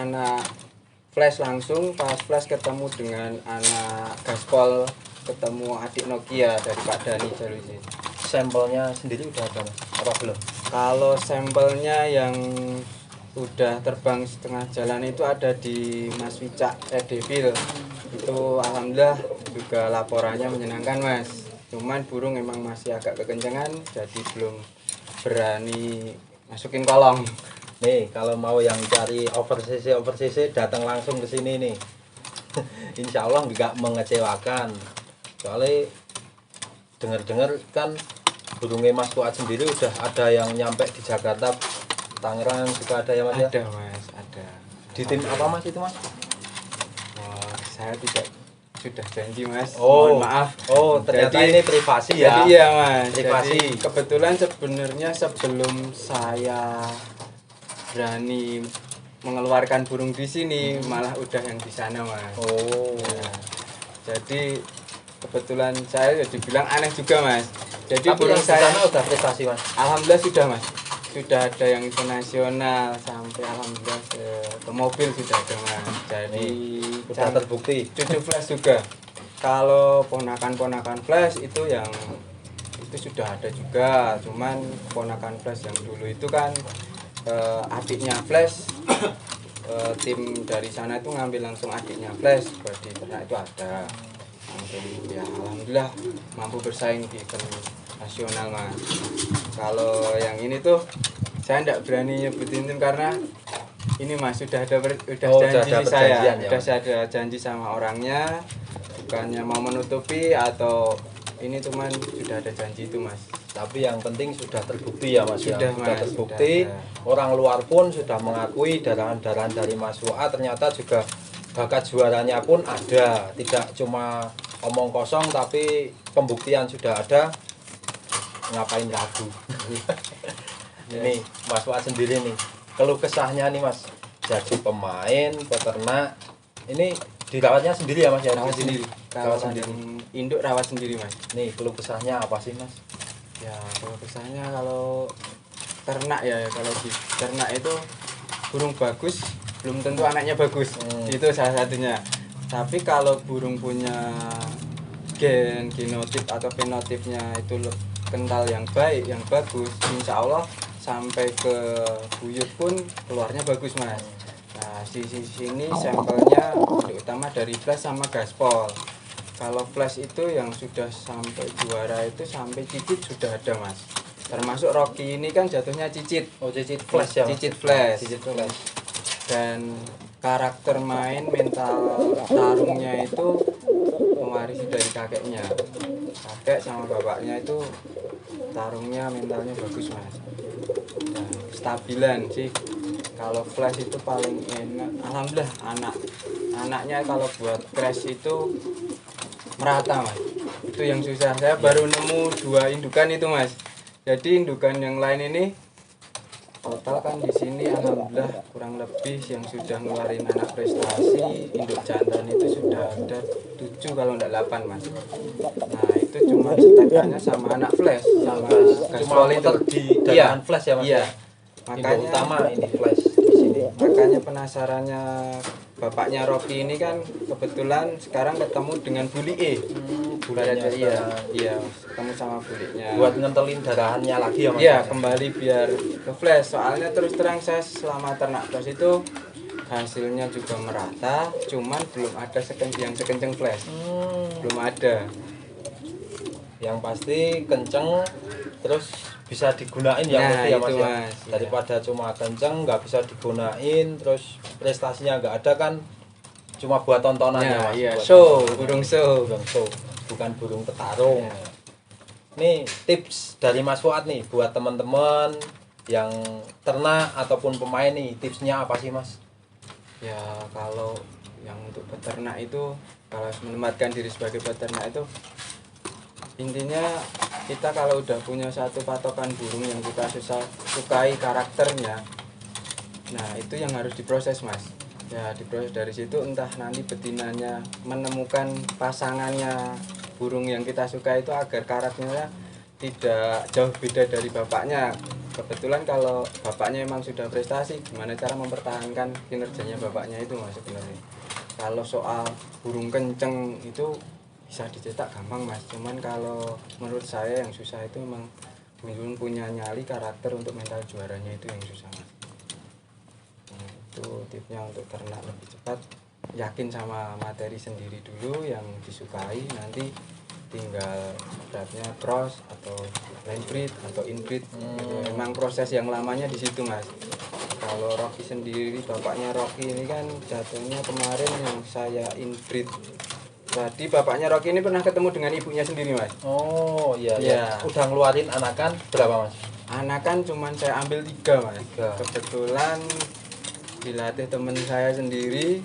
anak flash langsung, pas flash ketemu dengan anak gaspol, ketemu adik Nokia dari Pak Dani Jalusi. Sampelnya sendiri udah ada Mas? Apa belum? Kalau sampelnya yang udah terbang setengah jalan itu ada di Mas Wicak Devil. Itu alhamdulillah juga laporannya menyenangkan Mas. Cuman burung emang masih agak kekencengan, jadi belum berani masukin kolong. Nih kalau mau yang cari over CC datang langsung ke sini nih. Insya Allah nggak mengecewakan. Soalnya dengar-dengar kan burungnya Mas Fuad sendiri udah ada yang nyampe di Jakarta, Tangerang juga ada ya Mas ya? Ada Mas, ada. Di tim apa Mas itu Mas? Oh, saya tidak sudah janji Mas. Oh, mohon maaf. Oh, ternyata Jadi- ini privasi ya. Jadi iya Mas. Privasi. Jadi kebetulan sebenarnya sebelum saya berani mengeluarkan burung di sini, malah udah yang di sana Mas. Oh. Ya, jadi kebetulan saya dibilang aneh juga Mas. Jadi Tapi burung yang di saya sana udah prestasi Mas. alhamdulillah sudah Mas. Sudah ada yang internasional sampai alhamdulillah ke mobil sudah ada Mas. Jadi Udah terbukti. cucu flash juga. Kalau ponakan-ponakan flash itu yang itu sudah ada juga. Cuman ponakan flash yang dulu itu kan adiknya flash tim dari sana itu ngambil langsung adiknya flash buat di ternak itu ada langsung ya alhamdulillah mampu bersaing di event nasional Mas. Kalau yang ini tuh saya tidak berani nyebutin tim karena ini Mas sudah ada udah janji ada saya perjanjian ya, sudah Mas? saya ada janji sama orangnya, bukannya mau menutupi atau ini cuman sudah ada janji itu Mas. Tapi yang penting sudah terbukti ya Mas. Sudah, ya. Sudah Mas, terbukti. sudah. Orang luar pun sudah mengakui darahan-darahan dari Mas Fuad ternyata juga bakat juaranya pun ada. Tidak cuma omong kosong tapi pembuktian sudah ada. Ngapain ragu? Ini Mas Fuad sendiri nih. Keluh kesahnya nih Mas. Jadi pemain, peternak. Ini dirawatnya sendiri ya Mas ya? Rawat Di sini? sendiri. Rawat Kalau sendiri. induk rawat sendiri Mas. Nih keluh kesahnya apa sih Mas? Ya kalau kesannya kalau ternak ya kalau di ternak itu burung bagus belum tentu anaknya bagus. Itu salah satunya. Tapi kalau burung punya genotip atau fenotipnya itu kental yang baik, yang bagus, insya Allah sampai ke buyut pun keluarnya bagus Mas. Nah di sini sampelnya utama dari flash sama gaspol. Kalau flash itu yang sudah sampai juara itu sampai cicit sudah ada Mas. Termasuk Rocky ini kan jatuhnya cicit. Oh cicit flash ya Mas? Cicit flash. Cicit flash. Dan karakter main mental tarungnya itu mewarisi dari kakeknya. Kakek sama bapaknya itu tarungnya mentalnya bagus Mas. Dan stabilan sih. Kalau flash itu paling enak. Alhamdulillah anaknya kalau buat crash itu merata Mas. Itu yang susah. Saya baru nemu 2 indukan itu Mas. Jadi indukan yang lain ini total kan di sini alhamdulillah kurang lebih yang sudah ngeluarin anak prestasi induk jantan itu sudah ada 7 kalau enggak 8 Mas. Nah itu cuma setekannya sama anak flash sama Cuma gaspol itu muter di darahan flash ya Mas? Iya. Makanya utama ini flash di sini. Makanya penasarannya bapaknya Rocky ini kan kebetulan sekarang ketemu dengan Buli E. Bulannya Iya, ketemu sama buliknya. buat ngentelin darahannya lagi ya Mas? Iya, kembali biar ke flash. Soalnya terus terang saya selama ternak flash itu hasilnya juga merata, cuman belum ada yang sekenceng flash. Belum ada. Yang pasti kenceng terus bisa digunain ya Nah, mesti ya Mas itu, ya. Mas. Daripada cuma kenceng nggak bisa digunain terus prestasinya nggak ada kan cuma buat tontonan ya Mas. Iya, Buat show, tontonan. burung show. Burung show, bukan burung petarung. Iya. Nih tips dari Mas Fuad nih buat teman-teman yang ternak ataupun pemain nih, tipsnya apa sih Mas? Ya, kalau yang untuk peternak itu kalau menempatkan diri sebagai peternak itu intinya kita kalau udah punya satu patokan burung yang kita sukai karakternya, nah itu yang harus diproses Mas. Ya diproses dari situ entah nanti betinanya menemukan pasangannya burung yang kita suka itu agar karakternya tidak jauh beda dari bapaknya. kebetulan kalau bapaknya emang sudah prestasi, gimana cara mempertahankan kinerjanya bapaknya itu mas sebenarnya. Kalau soal burung kenceng itu bisa dicetak gampang mas, cuman kalau menurut saya yang susah itu memang burung punya nyali karakter untuk mental juaranya itu yang susah mas. Nah, itu tipsnya untuk ternak lebih cepat, yakin sama materi sendiri dulu yang disukai, nanti tinggal beratnya cross atau line breed atau inbreed gitu. Emang proses yang lamanya di situ mas. Kalau Rocky sendiri, bapaknya Rocky ini kan jatuhnya kemarin yang saya inbreed. Jadi bapaknya Rocky ini pernah ketemu dengan ibunya sendiri mas. Oh iya Iya. ya. Udah ngeluarin anakan berapa mas? Anakan cuman saya ambil 3 mas. 3. Kebetulan dilatih temen saya sendiri,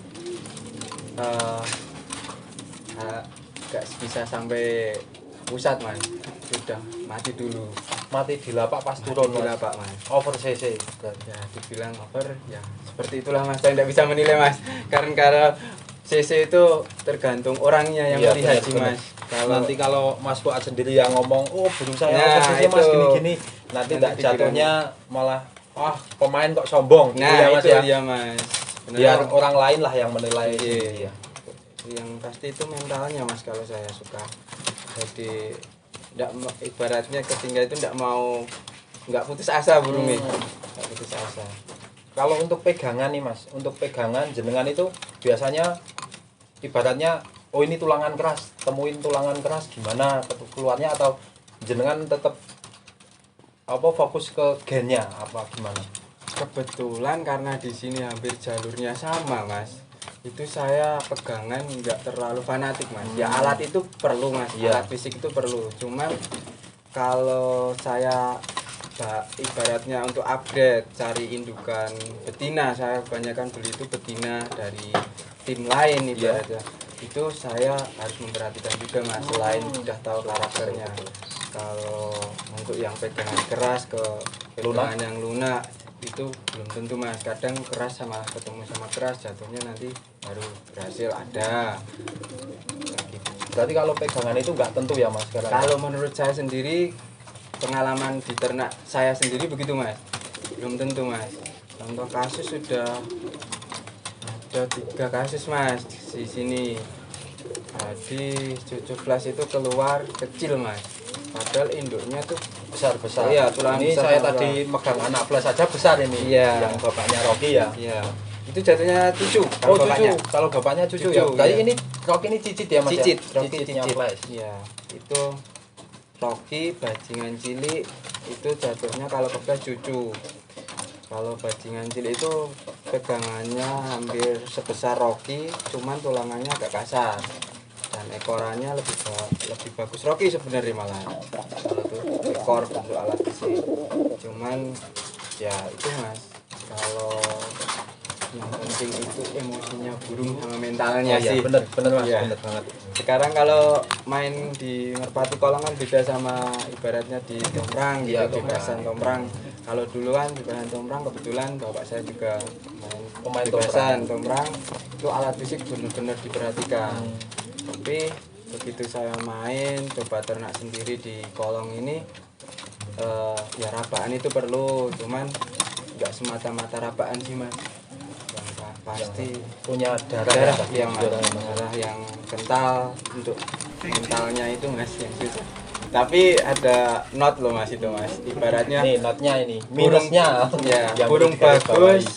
gak bisa sampai pusat mas, sudah mati dulu. Mati di lapak pas turun Di mas. lapak mas. Over CC. Ya dibilang over ya seperti itulah mas, saya tidak bisa menilai mas, karena CC itu tergantung orangnya yang Iya, melihat sih benar, mas. Nanti kalau Mas Fuad sendiri yang ngomong, oh burung saya Nah, over CC mas itu. gini-gini, nanti tak Nanti jatuhnya malah pemain kok sombong gitu Nah ya mas itu ya. dia mas. Biar Sebenarnya orang lain lah yang menilai Iya. sendiri ya. yang pasti itu mentalnya mas kalau saya suka. Jadi ibaratnya ketinggal itu nggak putus asa burungnya, nggak putus asa. Kalau untuk pegangan nih mas, untuk pegangan jenengan itu biasanya ibaratnya, oh ini tulangan keras, temuin tulangan keras gimana keluarnya, atau jenengan tetap fokus ke gennya apa gimana? Kebetulan karena di sini hampir jalurnya sama mas, itu saya pegangan nggak terlalu fanatik mas. Ya alat itu perlu mas, Iya. alat fisik itu perlu. Cuman kalau saya ibaratnya untuk upgrade cari indukan betina, saya kebanyakan beli itu betina dari tim lain ibaratnya. Itu saya harus memperhatikan juga mas, selain sudah tahu karakternya. Kalau untuk yang pegangan keras ke pegangan yang lunak itu belum tentu mas, kadang keras sama ketemu sama keras jatuhnya nanti baru berhasil ada. Berarti kalau pegangan itu nggak tentu ya mas sekarang? Kalau menurut saya sendiri, pengalaman di ternak saya sendiri begitu mas, belum tentu mas. Contoh kasus sudah ada 3 kasus mas di sini. Jadi cucu flash itu keluar kecil mas, padahal induknya tuh besar. Iya, tulang ini besar saya sama tadi megang anak flash saja besar ini. Iya. Yang bapaknya Rocky ya. iya itu jatuhnya cucu. Oh bapaknya. cucu, kalau bapaknya cucu, Cucu, ya. Berarti iya. ini Rocky ini cicit ya mas Cicit, ya? Rocky Cicitnya cicit. flash. Iya, itu Rocky bajingan cilik itu jatuhnya kalau ke flash cucu. Kalau bajingan cilik itu pegangannya hampir sebesar Rocky, cuman tulangannya agak kasar dan ekorannya lebih bagus Rocky sebenarnya malah. Kalau tuh ekor untuk alat fisik, cuman ya itu mas, kalau yang penting itu emosinya burung sama mentalnya Oh, iya, sih. bener mas, Iya. bener banget. Sekarang kalau main di Merpati Kolong kan beda sama ibaratnya di Tomprang, Iya, gitu, di Tomprang. Basan Tomprang. Kalau duluan di Basan Tomprang, kebetulan bapak saya juga main Pemain di Basan Tomprang, itu alat fisik benar-benar diperhatikan. Tapi begitu saya main coba ternak sendiri di kolong ini, ya rabaan itu perlu, cuman nggak semata-mata rabaan sih mas. Pasti Punya darah yang darah yang kental untuk mentalnya itu mas yang susah. Tapi ada not loh mas itu mas, ibaratnya Nih notnya ini, burung minusnya. ya Yang burung perlu digarisbawahi. bagus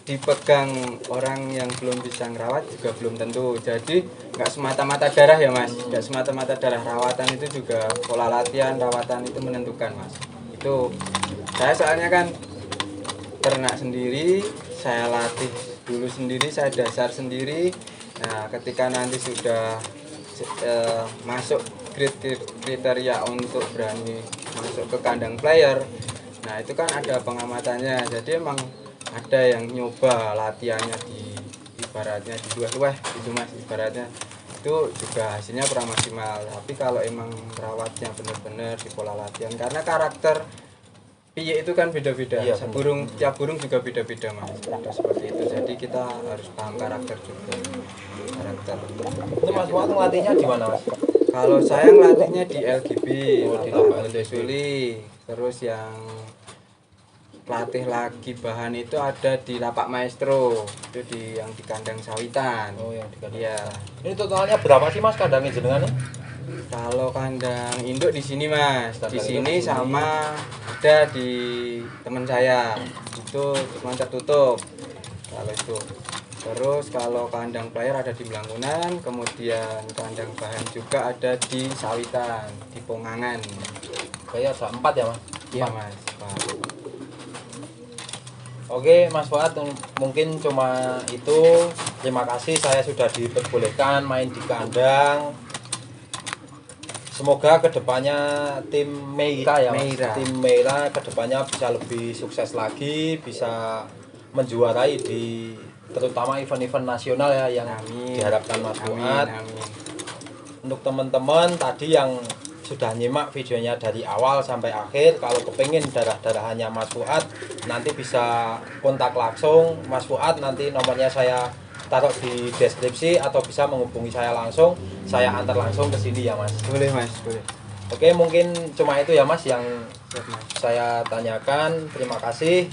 dipegang orang yang belum bisa ngerawat juga belum tentu. Jadi nggak semata-mata darah ya mas, nggak semata-mata darah. Rawatan itu juga pola latihan rawatan itu menentukan mas. Itu saya soalnya kan ternak sendiri, saya latih dulu sendiri, saya dasar sendiri. Nah ketika nanti sudah masuk kriteria untuk berani masuk ke kandang player, nah itu kan ada pengamatannya. Jadi emang ada yang nyoba latihannya di ibaratnya di luar itu mas, ibaratnya itu juga hasilnya kurang maksimal. Tapi kalau emang merawatnya benar-benar di pola latihan, karena karakter piye itu kan beda-beda. Iya, Tiap burung juga beda-beda mas. Ada seperti itu. Jadi kita harus paham karakter juga. Karakter. Itu mas Fuad ngelatihnya di mana mas? Kalau saya ngelatihnya di LGB, Oh, di Lapangan Lapangan Gede Suli. Terus yang latih lagi bahan itu ada di Lapak Maestro, itu yang di kandang sawitan. Oh, yang di kandang. Iya. Ini totalnya berapa sih Mas kandangnya jenengan nih? Kalau kandang induk di sini Mas, di Kandang sini induk di sini. sama ada di teman saya, itu cuma tertutup. Kalau itu. Terus kalau kandang player ada di Belangkunan, kemudian kandang bahan juga ada di Sawitan, di Pongangan. Kayak ada 4 ya Mas? Iya Mas. Pak. Oke Mas Fuad, mungkin cuma itu. Terima kasih saya sudah diperbolehkan main di kandang. Semoga kedepannya tim Meira ya Mas, Meira. tim Meira kedepannya bisa lebih sukses lagi, bisa menjuarai di terutama event-event nasional ya yang Amin. diharapkan Mas Fuad. Amin. Untuk teman-teman tadi yang sudah nyimak videonya dari awal sampai akhir, kalau kepingin darah-darahannya Mas Fuad nanti bisa kontak langsung Mas Fuad, nanti nomornya saya taruh di deskripsi atau bisa menghubungi saya langsung, saya antar langsung ke sini ya Mas. Boleh Mas, boleh. Oke, mungkin cuma itu ya Mas yang Siap Mas. saya tanyakan. Terima kasih.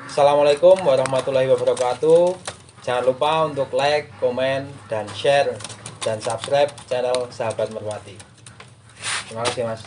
Assalamualaikum warahmatullahi wabarakatuh. Jangan lupa untuk like, komen, dan share dan subscribe channel Sahabat Merpati. Terima kasih Mas.